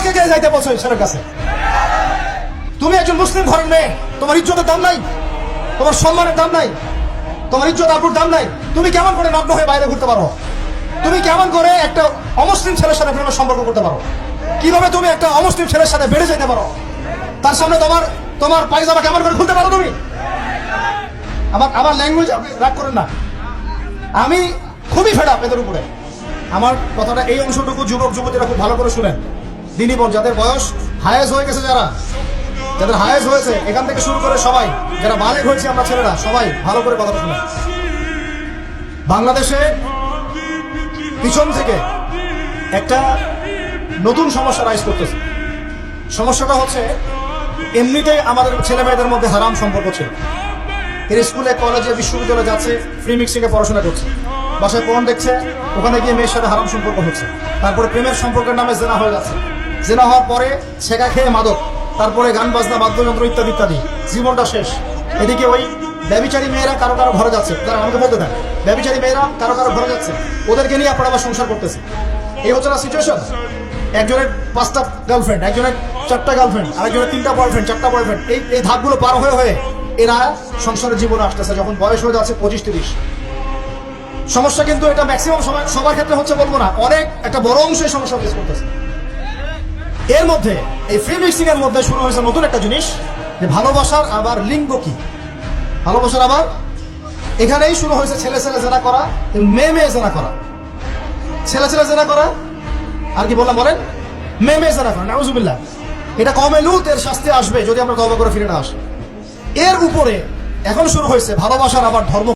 তোমাকে কে যাইতে বলছো ছেলের কাছে? তুমি একজন মুসলিম ঘরের মেয়ে, তোমার ইজ্জতের দাম নাই, তোমার সম্মানের দাম নাই, তোমার ইজ্জত আবরুর দাম নাই। তুমি কেমন করে নগ্ন হয়ে বাইরে ঘুরতে পারো? তুমি কেমন করে একটা অমুসলিম ছেলের সাথে প্রেমের সম্পর্ক করতে পারো? কিভাবে তুমি একটা অমুসলিম ছেলের সাথে বেড়ে যেতে পারো? তার সামনে তোমার পায়জামা কেমন করে খুলতে পারো তুমি? আমার ল্যাঙ্গুয়েজ আপনি রাগ করেন না। আমি খুবই ফেড আপ এদের উপরে। আমার কথাটা এই অংশটুকু যুবক যুবতীরা খুব ভালো করে শুনেন। দিনী বোন যাদের বয়স হায়েজ হয়ে গেছে, যাদের হায়েজ হয়েছে, এখান থেকে শুরু করে সবাই যারা বালেগ হয়েছে আমরা ছেলেরা, সবাই ভালো করে কথাটা শুনেন। বাংলাদেশে পিছন থেকে একটা নতুন সমস্যা রাইজ করতেছে। সমস্যাটা হচ্ছে এমনিতে আমাদের ছেলে মেয়েদের মধ্যে হারাম সম্পর্ক ছিল। এর স্কুলে কলেজে বিশ্ববিদ্যালয়ে যাচ্ছে, ফ্রি মিক্সিং এ পড়াশোনা করছে, বাসায় পড়ন দেখছে, ওখানে গিয়ে মেয়ের সাথে হারাম সম্পর্ক হচ্ছে, তারপরে প্রেমের সম্পর্কের নামে জেনা হয়ে যাচ্ছে, জেনা হওয়ার পরে ছেঁকা খেয়ে মাদক, তারপরে গান বাজনা বাদ্যযন্ত্র ইত্যাদি ইত্যাদি, জীবনটা শেষ। এদিকে ওই ব্যভিচারী মেয়েরা কারো কারো ঘরে যাচ্ছে, তারা আমাকে বলতে দেন, ব্যভিচারী মেয়েরা কারো কারো ঘরে যাচ্ছে, ওদেরকে নিয়ে আপনারা আবার সংসার করতেছে। এই হচ্ছে না সিচুয়েশন। একজনের 5টা গার্লফ্রেন্ড, একজনের 4টা গার্লফ্রেন্ড, আরেকজনের 3টা বয়ফ্রেন্ড, 4টা বয়ফ্রেন্ড। এই ধাপগুলো পার হয়ে এরা সংসারের জীবনে আসতেছে যখন বয়স হয়ে যাচ্ছে 25-30। সমস্যা কিন্তু এটা ম্যাক্সিমাম সময় সবার ক্ষেত্রে হচ্ছে বলবো না, অনেক একটা বড় অংশ এই সমস্যা ফেস করতেছে। এর মধ্যে এই ফ্রি মিক্সিং এর মধ্যে শুরু হয়েছে নতুন একটা জিনিস, যে ভালোবাসার আবার লিঙ্গ কি, ভালোবাসার আবার এখানেই শুরু হয়েছে ছেলে ছেলে জেনা করা, মেয়ে মেয়ে জেনা করা, ছেলে ছেলে জেনা করা, আর কি বললাম বলেন, মেয়ে মেয়ে জেনা করা। নাউজুবিল্লাহ। এটা কওমে লূত এর শাস্তি আসবে যদি আমরা তওবা করে ফিরে না আসি। এর উপরে এখন শুরু হয়েছে ভালোবাসার আবার ধর্ম।